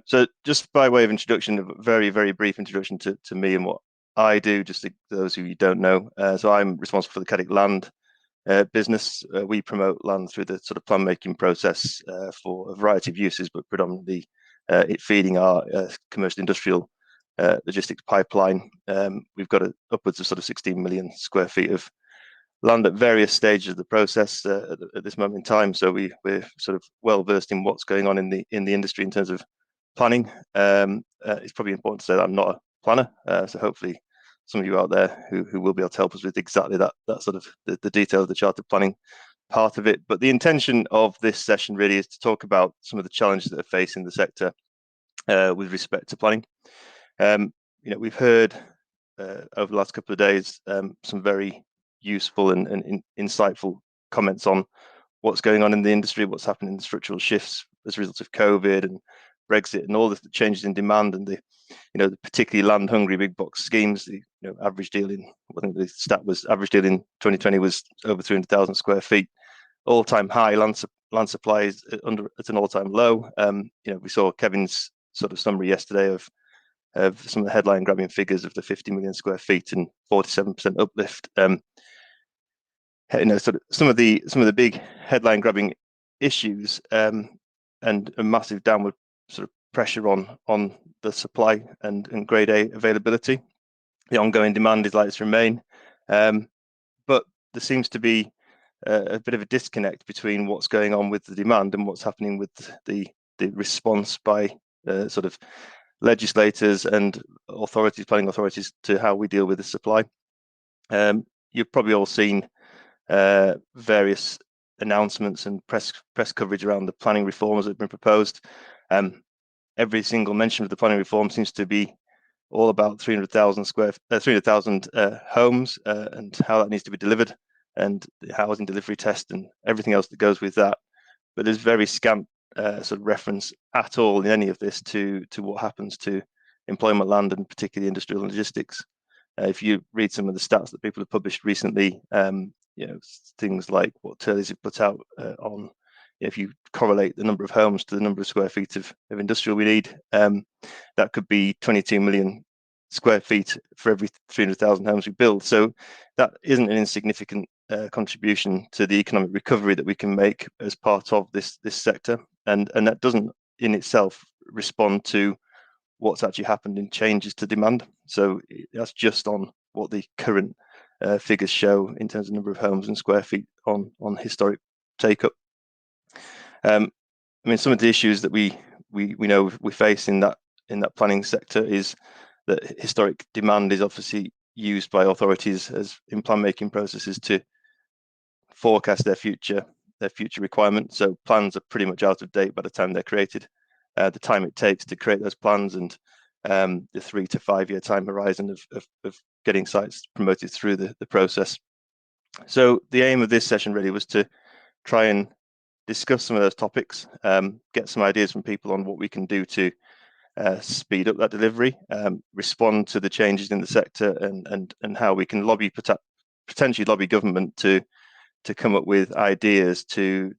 So just by way of introduction, a very, very brief introduction to me and what I do, just to those who you don't know. So I'm responsible for the Caddick land business. We promote land through the sort of plan making process for a variety of uses, but predominantly it feeding our commercial industrial logistics pipeline. We've got upwards of sort of 16 million square feet of land at various stages of the process at this moment in time. So we're sort of well versed in what's going on in the industry in terms of planning. It's probably important to say that I'm not a planner, so hopefully some of you out there who will be able to help us with exactly that sort of the detail of the chartered planning part of it. But the intention of this session really is to talk about some of the challenges that are facing the sector with respect to planning. We've heard over the last couple of days some very useful and insightful comments on what's going on in the industry, what's happening in the structural shifts as a result of COVID and Brexit and all the changes in demand and the particularly land hungry big box schemes. The average deal in, I think the stat was average deal in 2020 was over 300,000 square feet, all time high. Land supply is at an all time low. We saw Kevin's sort of summary yesterday of some of the headline grabbing figures of the 50 million square feet and 47% uplift. Sort of some of the big headline grabbing issues and a massive downward sort of pressure on the supply and grade A availability. The ongoing demand is likely to remain, but there seems to be a bit of a disconnect between what's going on with the demand and what's happening with the response by sort of legislators and authorities, planning authorities, to how we deal with the supply. You've probably all seen various announcements and press coverage around the planning reforms that have been proposed. Every single mention of the planning reform seems to be all about 300,000 homes and how that needs to be delivered and the housing delivery test and everything else that goes with that. But there's very scant sort of reference at all in any of this to what happens to employment land and particularly industrial and logistics. If you read some of the stats that people have published recently, things like what Turley's have put out on, if you correlate the number of homes to the number of square feet of industrial we need, that could be 22 million square feet for every 300,000 homes we build. So that isn't an insignificant contribution to the economic recovery that we can make as part of this sector, and that doesn't in itself respond to what's actually happened in changes to demand. So that's just on what the current figures show in terms of number of homes and square feet on historic take up. Some of the issues that we know we face in that planning sector is that historic demand is obviously used by authorities as in plan making processes to forecast their future requirements. So plans are pretty much out of date by the time they're created. The time it takes to create those plans and the 3 to 5 year time horizon of getting sites promoted through the process. So the aim of this session really was to try and discuss some of those topics, get some ideas from people on what we can do to speed up that delivery, respond to the changes in the sector, and how we can potentially lobby government to come up with ideas to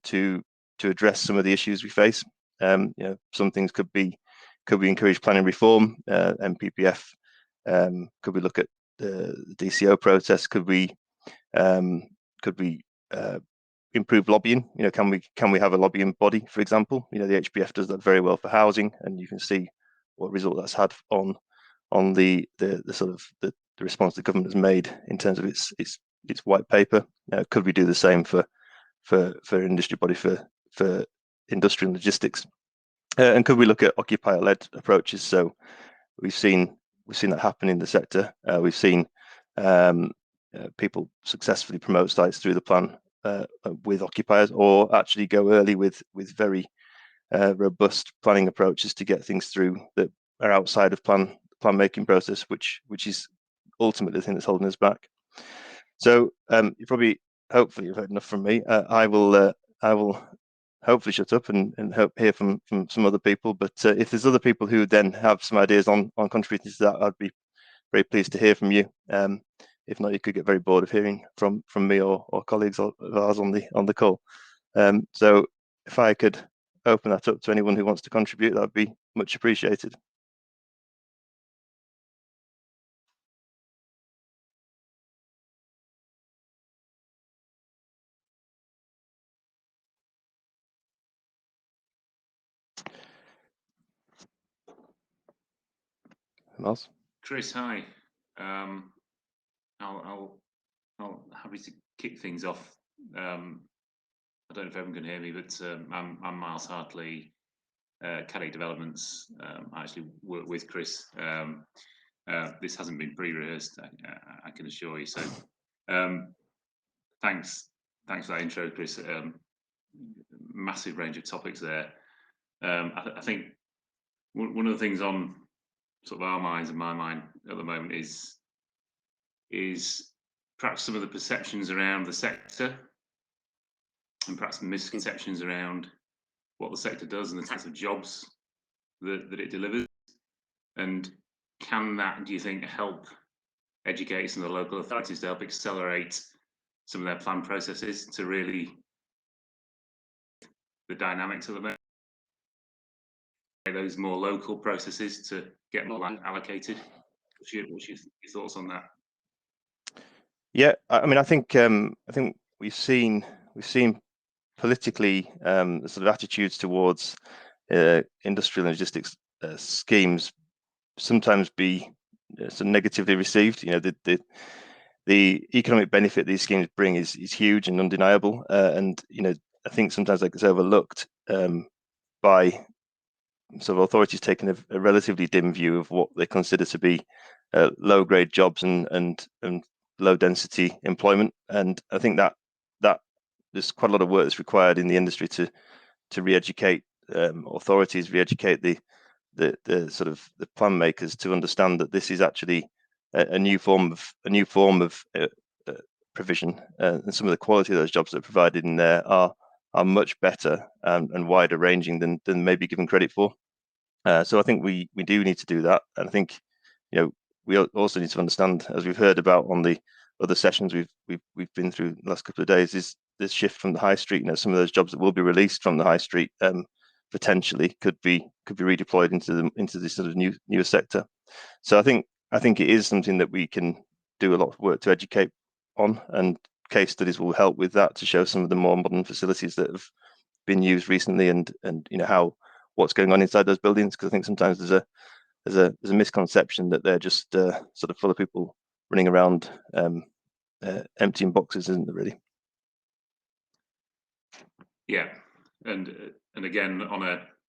address some of the issues we face. Some things could we encourage planning reform, MPPF, could we look at the DCO process, could we improve lobbying? Can we have a lobbying body, for example? The HBF does that very well for housing, and you can see what result that's had on the sort of the response the government has made in terms of its white paper. Could we do the same for industry body for industrial logistics? And could we look at occupier-led approaches? So we've seen that happen in the sector. We've seen people successfully promote sites through the plan with occupiers, or actually go early with very robust planning approaches to get things through that are outside of plan making process, which is ultimately the thing that's holding us back. So hopefully you've heard enough from me. I will hopefully shut up and hear from some other people. But if there's other people who then have some ideas on contributing to that, I'd be very pleased to hear from you. If not, you could get very bored of hearing from me or colleagues of ours on the call. So if I could open that up to anyone who wants to contribute, that would be much appreciated. Miles? Chris, hi. I'll happy to kick things off. I don't know if everyone can hear me, but I'm Miles Hartley, Caddick Developments. I actually work with Chris. This hasn't been pre-rehearsed, I can assure you. So, thanks for that intro, Chris. Massive range of topics there. I think one of the things on sort of our minds and my mind at the moment is perhaps some of the perceptions around the sector and perhaps misconceptions around what the sector does and the types of jobs that it delivers. And can that, do you think, help educate some of the local authorities to help accelerate some of their plan processes to really the dynamics of the moment, those more local processes to get more land allocated? What's your thoughts on that? Yeah, I mean, I think we've seen politically the sort of attitudes towards industrial and logistics schemes sometimes be sort of negatively received. You know, the economic benefit these schemes bring is huge and undeniable, and you know, I think sometimes that gets overlooked by sort of authorities taking a relatively dim view of what they consider to be low grade jobs and low density employment. And I think that there's quite a lot of work that's required in the industry to re-educate authorities, re-educate the sort of the plan makers to understand that this is actually a new form of provision, and some of the quality of those jobs that are provided in there are much better and wider ranging than maybe given credit for. So I think we do need to do that, and I think, you know, we also need to understand, as we've heard about on the other sessions we've been through the last couple of days, is this shift from the high street. You know, some of those jobs that will be released from the high street potentially could be redeployed into this sort of newer sector. So I think it is something that we can do a lot of work to educate on, and case studies will help with that to show some of the more modern facilities that have been used recently, and you know what's going on inside those buildings, because I think sometimes there's a misconception that they're just sort of full of people running around emptying boxes, isn't there, really? Yeah, and again,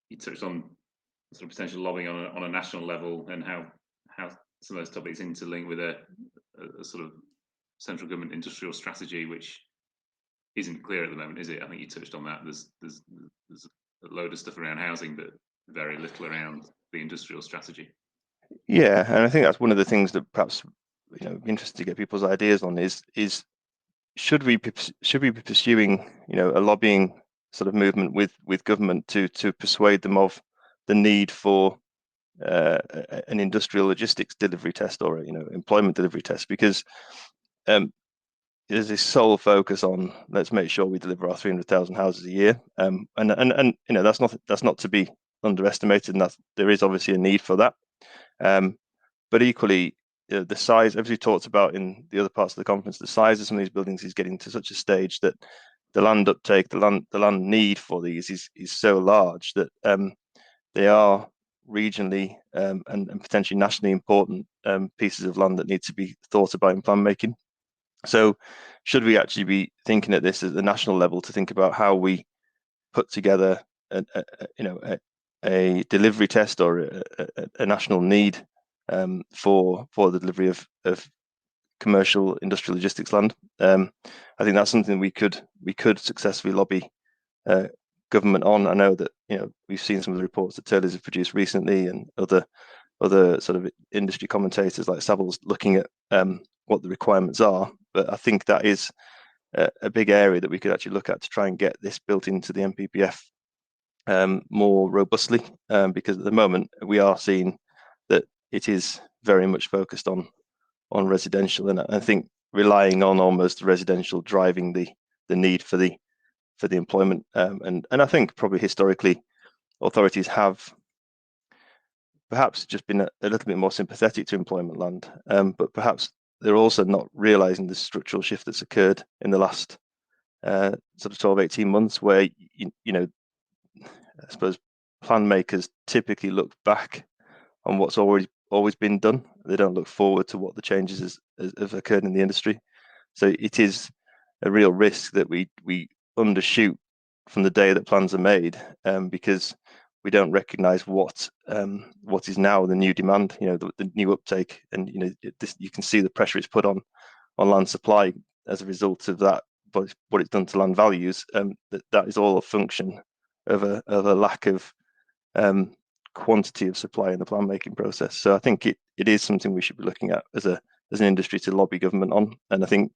you touched on sort of potential lobbying on a national level, and how some of those topics interlink with a sort of central government industrial strategy, which isn't clear at the moment, is it? I think you touched on that. There's a load of stuff around housing, but very little around the industrial strategy. Yeah, and I think that's one of the things that perhaps, you know, interested to get people's ideas on is should we be pursuing, you know, a lobbying sort of movement with government to persuade them of the need for an industrial logistics delivery test, or, you know, employment delivery test, because there's this sole focus on let's make sure we deliver our 300,000 houses a year, and you know, that's not to be underestimated, and that there is obviously a need for that, but equally, the size, as we talked about in the other parts of the conference, the size of some of these buildings is getting to such a stage that the land uptake, the land need for these is so large that they are regionally and potentially nationally important pieces of land that need to be thought about in plan making. So should we actually be thinking at this at the national level to think about how we put together a delivery test or a national need for the delivery of commercial industrial logistics land? I think that's something we could successfully lobby government on. I know that, you know, we've seen some of the reports that Taylor's have produced recently, and other sort of industry commentators like Savills looking at what the requirements are. But I think that is a big area that we could actually look at to try and get this built into the NPPF more robustly, because at the moment we are seeing that it is very much focused on residential, and I think relying on almost residential driving the need for the the employment. And I think probably historically authorities have perhaps just been a little bit more sympathetic to employment land, but perhaps they're also not realizing the structural shift that's occurred in the last sort of 12, 18 months, where, I suppose plan makers typically look back on what's always been done. They don't look forward to what the changes have occurred in the industry. So it is a real risk that we undershoot from the day that plans are made, because we don't recognise what is now the new demand, the new uptake, and you can see the pressure it's put on land supply as a result of that. But what it's done to land values, that is all a function of a lack of quantity of supply in the plan making process. So I think it is something we should be looking at as an industry to lobby government on. And I think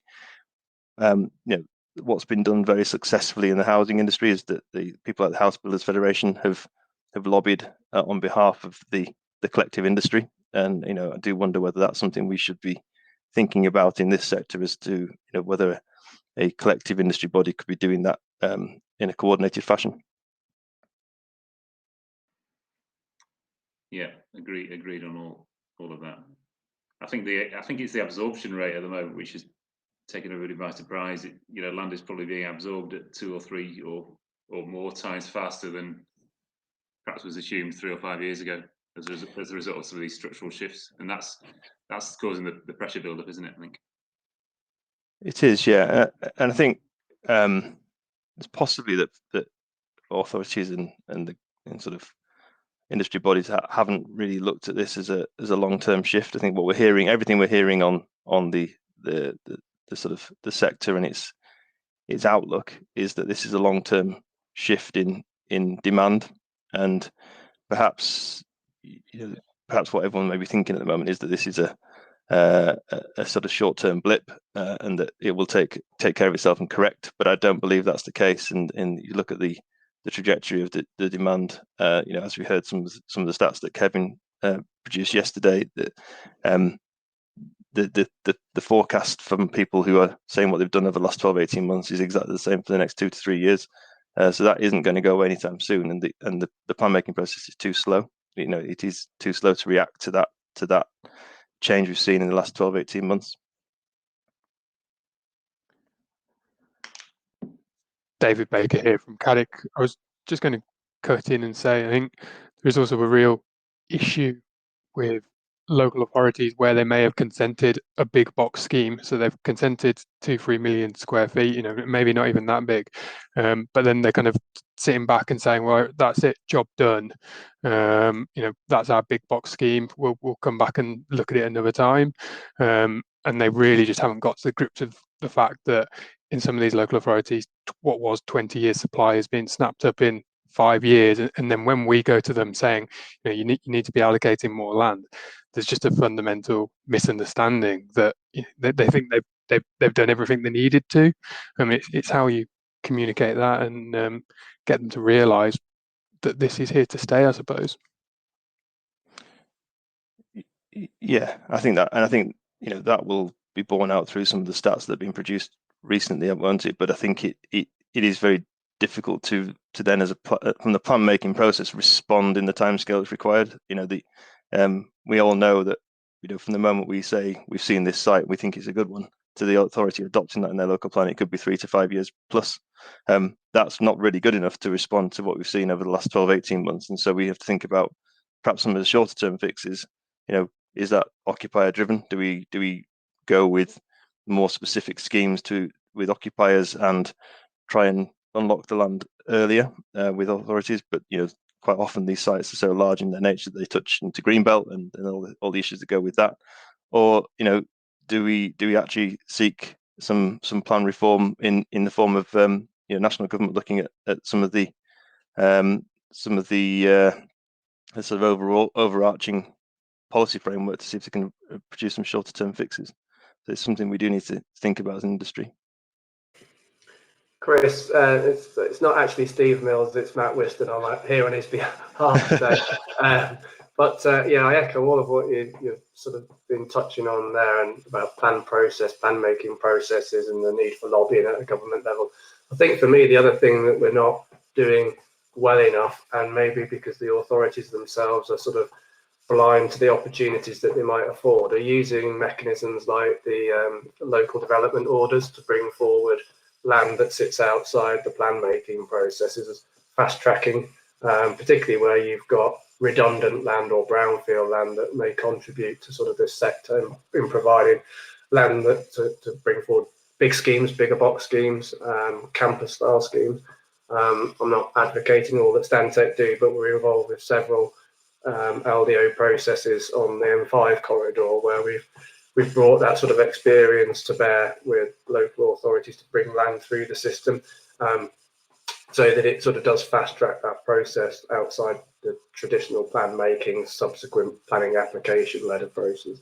what's been done very successfully in the housing industry is that the people at the House Builders Federation have lobbied on behalf of the collective industry. And I do wonder whether that's something we should be thinking about in this sector, as to whether a collective industry body could be doing that in a coordinated fashion. Yeah, agreed on all of that. I think it's the absorption rate at the moment which is taking everybody by surprise. Land is probably being absorbed at 2 or 3 or more times faster than perhaps was assumed 3 or 5 years ago, as a result of some of these structural shifts, and that's causing the pressure build-up, isn't it? I think it is, yeah, and I think it's possibly that authorities and sort of industry bodies haven't really looked at this as a long-term shift. I think everything we're hearing on the sort of the sector and its outlook is that this is a long-term shift in demand, and perhaps what everyone may be thinking at the moment is that this is a sort of short-term blip, and that it will take care of itself and correct. But I don't believe that's the case. And you look at the trajectory of the demand, as we heard some of the stats that Kevin produced yesterday, that the forecast from people who are saying what they've done over the last 12, 18 months is exactly the same for the next 2 to 3 years. So that isn't going to go away anytime soon. And the plan making process is too slow. It is too slow to react to that change we've seen in the last 12, 18 months. David Baker here from Caddick. I was just going to cut in and say, I think there's also a real issue with local authorities where they may have consented a big box scheme. So they've consented 2-3 million square feet, maybe not even that big. But then they're kind of sitting back and saying, well, that's it, job done. That's our big box scheme. We'll come back and look at it another time. And they really just haven't got to the grips of the fact that in some of these local authorities, what was 20 years supply has been snapped up in 5 years. And then when we go to them saying, you need to be allocating more land, there's just a fundamental misunderstanding that they think they've done everything they needed to. I mean, it's how you communicate that and get them to realise that this is here to stay, I suppose. Yeah, I think that, and I think that will be borne out through some of the stats that have been produced recently, won't it? But I think it is very difficult to then, from the plan making process, respond in the timescales required. We all know that from the moment we say we've seen this site, we think it's a good one, to the authority adopting that in their local plan, it could be 3 to 5 years plus. That's not really good enough to respond to what we've seen over the last 12, 18 months. And so we have to think about perhaps some of the shorter term fixes. Is that occupier driven? Do we go with more specific schemes with occupiers and try and unlock the land earlier with authorities? But quite often these sites are so large in their nature that they touch into greenbelt and all the issues that go with that. Or do we actually seek some plan reform in the form of national government looking at some of the sort of overarching policy framework to see if they can produce some shorter term fixes? So it's something we do need to think about as an industry. Chris, it's not actually Steve Mills, it's Matt Whiston. I'm here on his behalf today. But I echo all of what you've sort of been touching on there, and about plan making processes and the need for lobbying at a government level. I think for me, the other thing that we're not doing well enough, and maybe because the authorities themselves are sort of blind to the opportunities that they might afford, are using mechanisms like the local development orders to bring forward land that sits outside the plan making processes, as fast tracking, particularly where you've got redundant land or brownfield land that may contribute to sort of this sector in providing land that to bring forward big schemes, bigger box schemes, campus style schemes. I'm not advocating all that Stantec do, but we're involved with several LDO processes on the M5 corridor where we've brought that sort of experience to bear with local authorities to bring land through the system, so that it sort of does fast track that process outside the traditional plan making, subsequent planning application led process.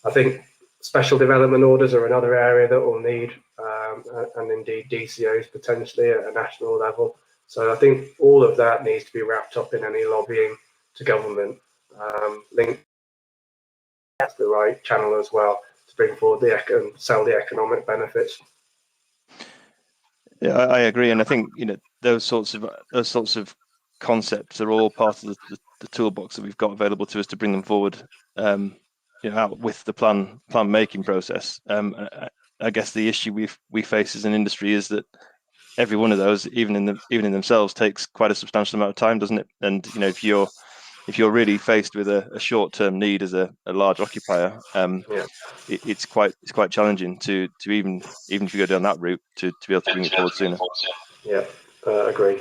I think special development orders are another area that will need, and indeed DCOs potentially at a national level. So I think all of that needs to be wrapped up in any lobbying to government, linked to the right channel as well to bring forward and sell the economic benefits. Yeah, I agree, and I think those sorts of concepts are all part of the toolbox that we've got available to us to bring them forward. Out with the plan making process. I guess the issue we face as an industry is that every one of those, even in themselves, takes quite a substantial amount of time, doesn't it? And if you're really faced with a short-term need as a large occupier, it's quite challenging to even if you go down that route to be able to bring it forward sooner. Yeah, agree.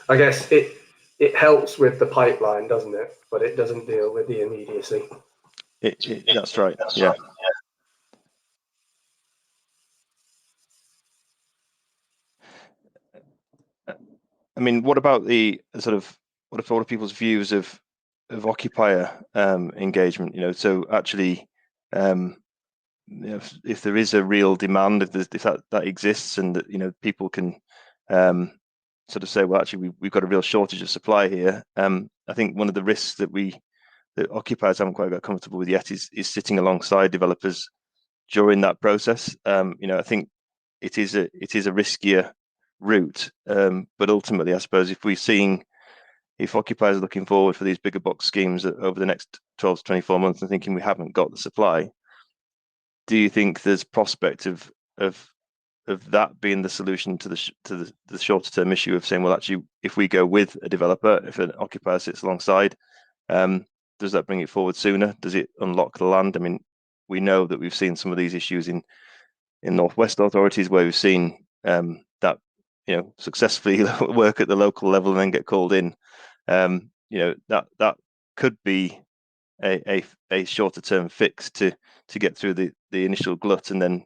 I guess it helps with the pipeline, doesn't it? But it doesn't deal with the immediacy. That's right. Yeah. I mean, what about what are people's views of occupier engagement? So actually, if there is a real demand, if that exists, and that people can sort of say, well, actually, we've got a real shortage of supply here. I think one of the risks that occupiers haven't quite got comfortable with yet is sitting alongside developers during that process. I think it is a riskier route, but ultimately, I suppose if occupiers are looking forward for these bigger box schemes over the next 12 to 24 months and thinking we haven't got the supply, do you think there's prospect of that being the solution to the shorter term issue of saying, well, actually, if we go with a developer, if an occupier sits alongside, does that bring it forward sooner? Does it unlock the land? I mean, we know that we've seen some of these issues in Northwest authorities where we've seen that successfully work at the local level and then get called in. That could be a shorter term fix to get through the initial glut and then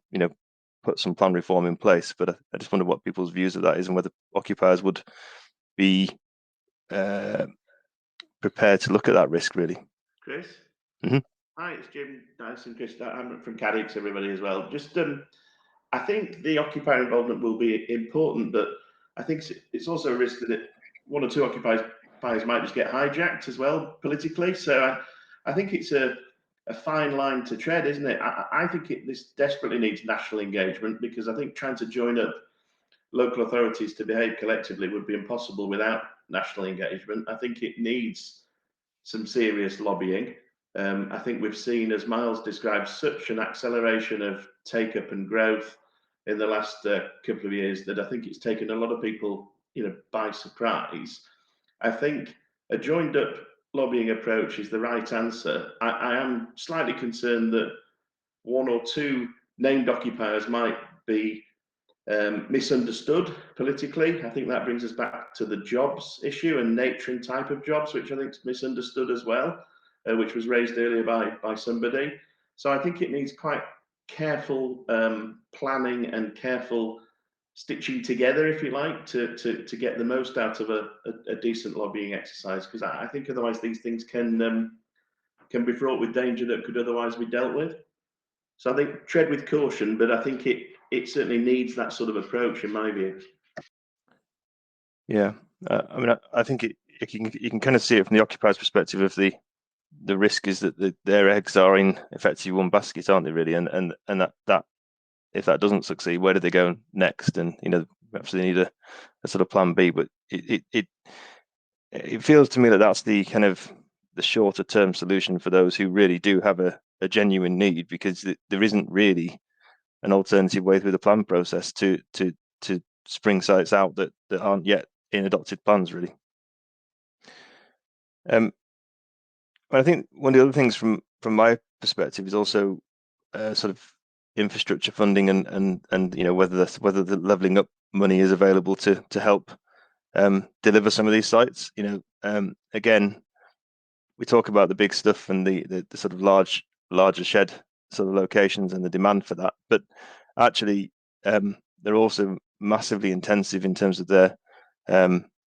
put some plan reform in place. But I just wonder what people's views of that is and whether occupiers would be prepared to look at that risk, really. Chris? Mm-hmm. Hi, it's Jim Dyson. Chris, I'm from Caddick, everybody as well. Just, I think the occupier involvement will be important, but I think it's also a risk that one or two occupiers might just get hijacked as well politically. So I think it's a fine line to tread, isn't it? I think this desperately needs national engagement, because I think trying to join up local authorities to behave collectively would be impossible without national engagement. I think it needs some serious lobbying. I think we've seen, as Miles described, such an acceleration of take-up and growth in the last couple of years that I think it's taken a lot of people, by surprise. I think a joined-up lobbying approach is the right answer. I am slightly concerned that one or two named occupiers might be misunderstood politically. I think that brings us back to the jobs issue and nature and type of jobs, which I think is misunderstood as well, which was raised earlier by somebody. So I think it needs quite careful planning and careful stitching together, if you like, to get the most out of a decent lobbying exercise, because I think otherwise these things can be fraught with danger that could otherwise be dealt with. So I think tread with caution, but I think it certainly needs that sort of approach, in my view. Yeah, I mean, I think you can kind of see it from the occupier's perspective of the risk is that their eggs are in effectively one basket, aren't they, really? And that if that doesn't succeed, where do they go next? And absolutely need a sort of plan B. But it feels to me that that's the kind of the shorter term solution for those who really do have a genuine need, because there isn't really an alternative way through the plan process to spring sites out that aren't yet in adopted plans, really. I think one of the other things from my perspective is also sort of infrastructure funding and whether the levelling up money is available to help deliver some of these sites. Again, we talk about the big stuff and the sort of larger shed sort of locations and the demand for that, but actually they're also massively intensive in terms of their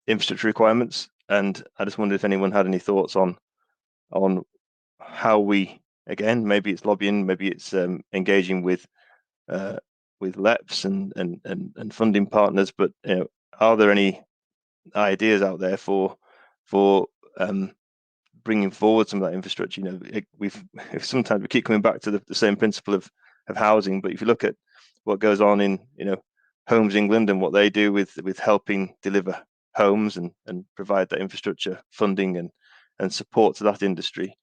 infrastructure requirements. And I just wondered if anyone had any thoughts on how we, again, maybe it's lobbying, maybe it's engaging with LEPs and funding partners, but are there any ideas out there for bringing forward some of that infrastructure? Sometimes we keep coming back to the same principle of housing, but if you look at what goes on in Homes England and what they do with helping deliver homes and provide that infrastructure funding and support to that industry,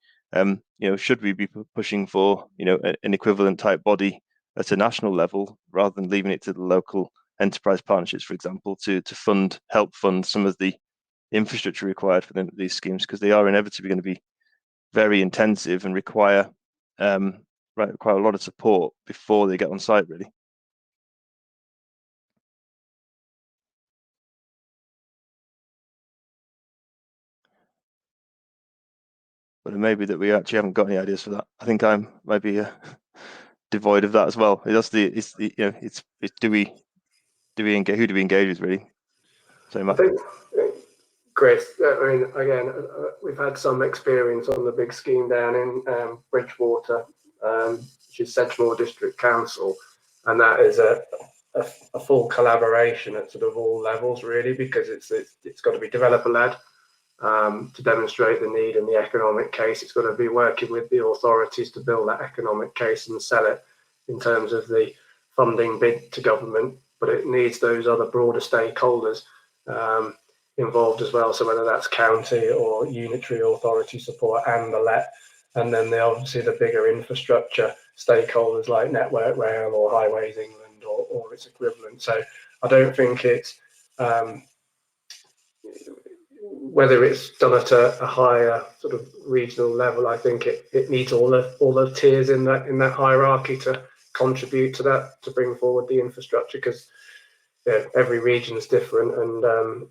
should we be pushing for an equivalent type body at a national level rather than leaving it to the local enterprise partnerships, for example, to help fund some of the infrastructure required for these schemes, because they are inevitably going to be very intensive and require a lot of support before they get on site, really. But it may be that we actually haven't got any ideas for that. I think I'm maybe devoid of that as well. That's do we engage? Who do we engage with, really? So Matt. I think, Chris, I mean, again, we've had some experience on the big scheme down in Bridgewater, which is Sedgemoor District Council, and that is a full collaboration at sort of all levels, really, because it's got to be developer led. To demonstrate the need and the economic case, it's got to be working with the authorities to build that economic case and sell it in terms of the funding bid to government, but it needs those other broader stakeholders involved as well. So whether that's county or unitary authority support and the LEP, and then obviously the bigger infrastructure stakeholders like Network Rail or Highways England or its equivalent. So I don't think it's whether it's done at a higher sort of regional level. I think it needs all the tiers in that hierarchy to contribute to that, to bring forward the infrastructure, because every region is different and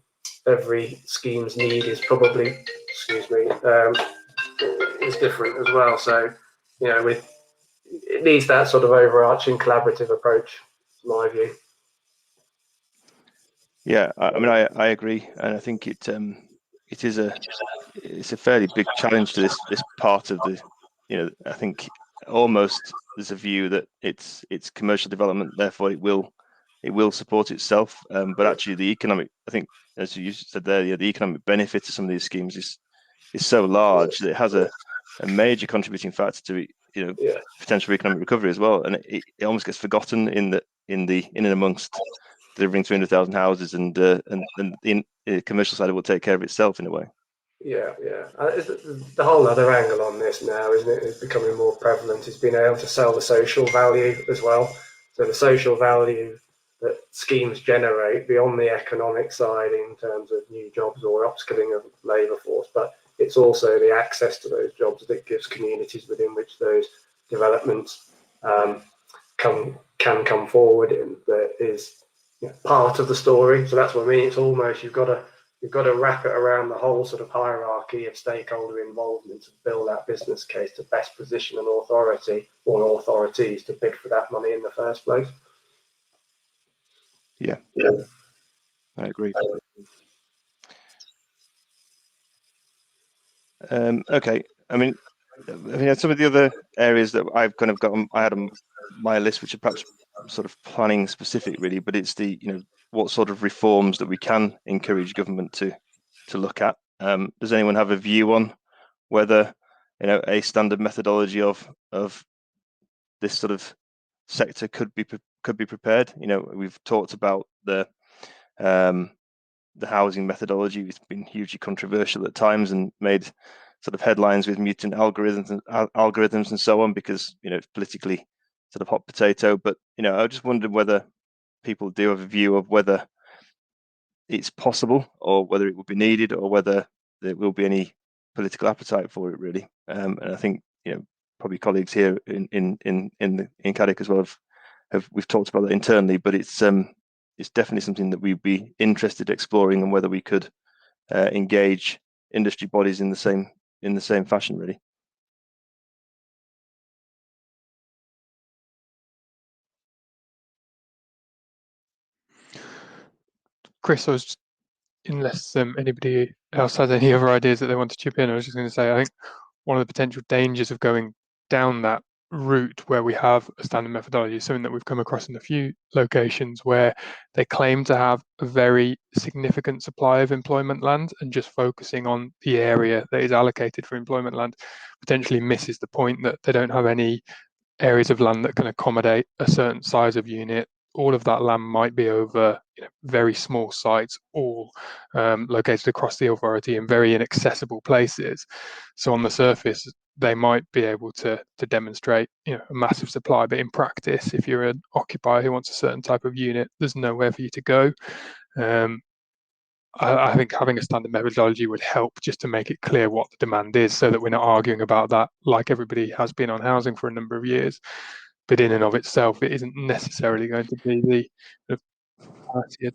every scheme's need is probably is different as well. So it needs that sort of overarching collaborative approach, in my view. Yeah, I mean, I agree, and I think it's a fairly big challenge to this part of the, I think almost there's a view that it's commercial development, therefore it will support itself, but actually the economic, I think, as you said there, the economic benefit of some of these schemes is so large that it has a major contributing factor to potential economic recovery as well, and it almost gets forgotten in and amongst delivering 300,000 houses, and the commercial side will take care of itself in a way. Yeah. The whole other angle on this now, isn't it, is becoming more prevalent, is being able to sell the social value as well. So the social value that schemes generate beyond the economic side in terms of new jobs or upskilling of labour force, but it's also the access to those jobs that gives communities within which those developments can come forward in, that is part of the story. So that's what I mean. It's almost you've got to wrap it around the whole sort of hierarchy of stakeholder involvement to build that business case to best position an authority or authorities to bid for that money in the first place. Yeah. I agree. Okay. I mean, some of the other areas that I've kind of I had on my list, which are perhaps sort of planning specific, really, but it's the what sort of reforms that we can encourage government to look at. Does anyone have a view on whether a standard methodology of this sort of sector could be prepared? We've talked about the The housing methodology has been hugely controversial at times and made sort of headlines with mutant algorithms and so on, because it's politically sort of hot potato. But I just wondered whether people do have a view of whether it's possible, or whether it will be needed, or whether there will be any political appetite for it, really. And I think probably colleagues here in Caddick as well we've talked about that internally, but it's definitely something that we'd be interested in exploring, and whether we could engage industry bodies in the same fashion, really. Chris, unless anybody else has any other ideas that they want to chip in, I was just going to say, I think one of the potential dangers of going down that route where we have a standard methodology is something that we've come across in a few locations, where they claim to have a very significant supply of employment land, and just focusing on the area that is allocated for employment land potentially misses the point that they don't have any areas of land that can accommodate a certain size of unit. All of that land might be over very small sites, all located across the authority in very inaccessible places. So on the surface, they might be able to demonstrate a massive supply, but in practice, if you're an occupier who wants a certain type of unit, there's nowhere for you to go. I think having a standard methodology would help, just to make it clear what the demand is, so that we're not arguing about that like everybody has been on housing for a number of years. But in and of itself, it isn't necessarily going to be the answer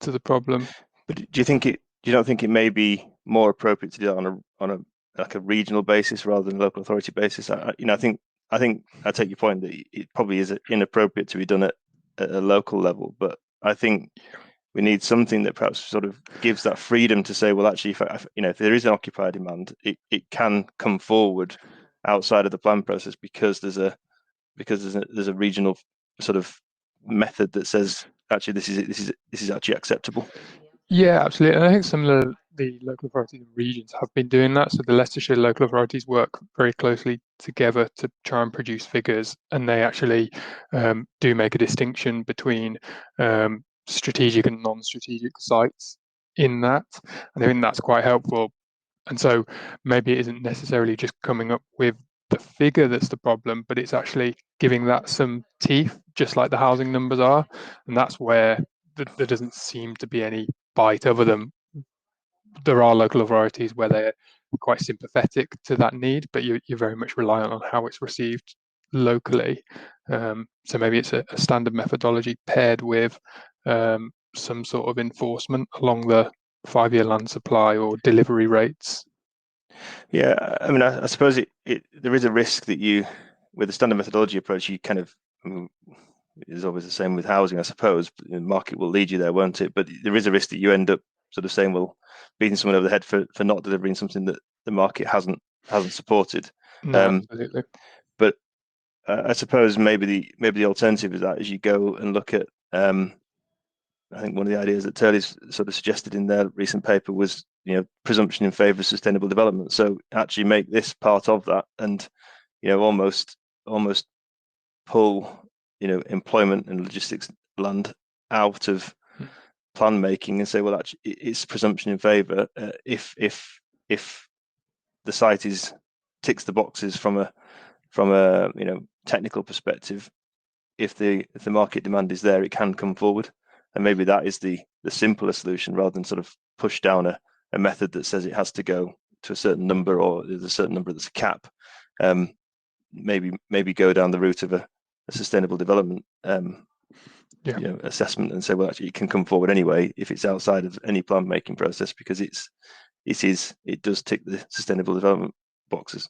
to the problem. But do you don't think it may be more appropriate to do that on a like a regional basis rather than local authority basis? I think I take your point that it probably is inappropriate to be done at a local level, but I think we need something that perhaps sort of gives that freedom to say, well, actually, if there is an occupier demand, it can come forward outside of the plan process, because there's a regional sort of method that says, actually, this is actually acceptable. Yeah, absolutely. And I think some of the local authorities and regions have been doing that. So the Leicestershire local authorities work very closely together to try and produce figures, and they actually do make a distinction between strategic and non-strategic sites in that. And I think that's quite helpful. And so maybe it isn't necessarily just coming up with the figure that's the problem, but it's actually giving that some teeth, just like the housing numbers are. And that's where there doesn't seem to be any bite, other than there are local authorities where they're quite sympathetic to that need, but you're very much reliant on how it's received locally. So maybe it's a standard methodology paired with some sort of enforcement along the 5-year land supply or delivery rates. Yeah, I mean, I suppose there is a risk that with the standard methodology approach, you kind of, it's always the same with housing, I suppose. The market will lead you there, won't it? But there is a risk that you end up sort of saying, well, beating someone over the head for not delivering something that the market hasn't supported. No, absolutely. But I suppose maybe the alternative is that, as you go and look at, I think one of the ideas that Turley's sort of suggested in their recent paper was, presumption in favour of sustainable development. So actually make this part of that, and almost pull employment and logistics land out of plan making, and say, well, actually, it's presumption in favour if the site ticks the boxes from a technical perspective. If the market demand is there, it can come forward. And maybe that is the simpler solution, rather than sort of push down a method that says it has to go to a certain number, or there's a certain number that's a cap. Maybe go down the route of a sustainable development assessment, and say, well, actually, it can come forward anyway if it's outside of any plan making process, because it does tick the sustainable development boxes.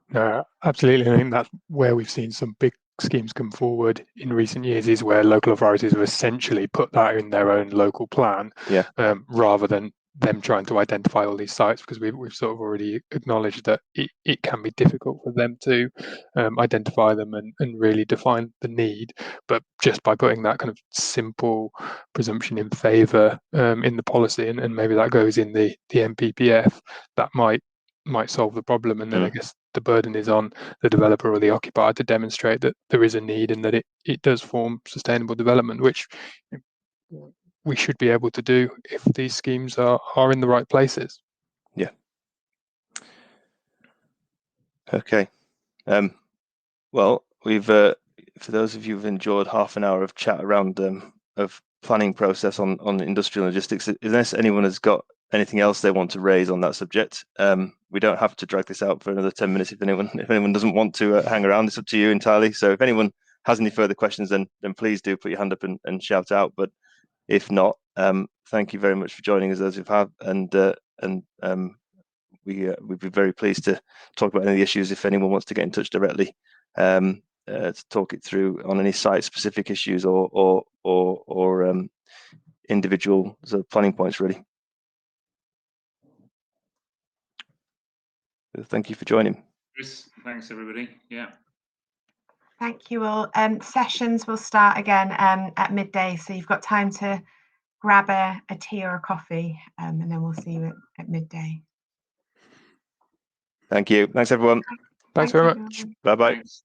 No, absolutely. I think that's where we've seen some big schemes come forward in recent years, is where local authorities have essentially put that in their own local plan, rather than them trying to identify all these sites, because we've sort of already acknowledged that it can be difficult for them to identify them and really define the need. But just by putting that kind of simple presumption in favour in the policy, and maybe that goes in the NPPF, that might solve the problem. And then I guess the burden is on the developer or the occupier to demonstrate that there is a need, and that it does form sustainable development, which we should be able to do if these schemes are in the right places. Yeah. Okay. Well, we've for those of you who've enjoyed half an hour of chat around of planning process on industrial logistics, unless anyone has got anything else they want to raise on that subject, we don't have to drag this out for another 10 minutes if anyone doesn't want to hang around. It's up to you entirely. So if anyone has any further questions, then please do put your hand up and shout out. But if not, thank you very much for joining us, those who've had, and we'd be very pleased to talk about any of the issues if anyone wants to get in touch directly to talk it through on any site-specific issues or individual sort of planning points, really. So thank you for joining. Chris, thanks everybody. Yeah. Thank you all. Sessions will start again at midday, so you've got time to grab a tea or a coffee, and then we'll see you at midday. Thank you. Thanks, everyone. Thanks very much. Bye-bye. Thanks.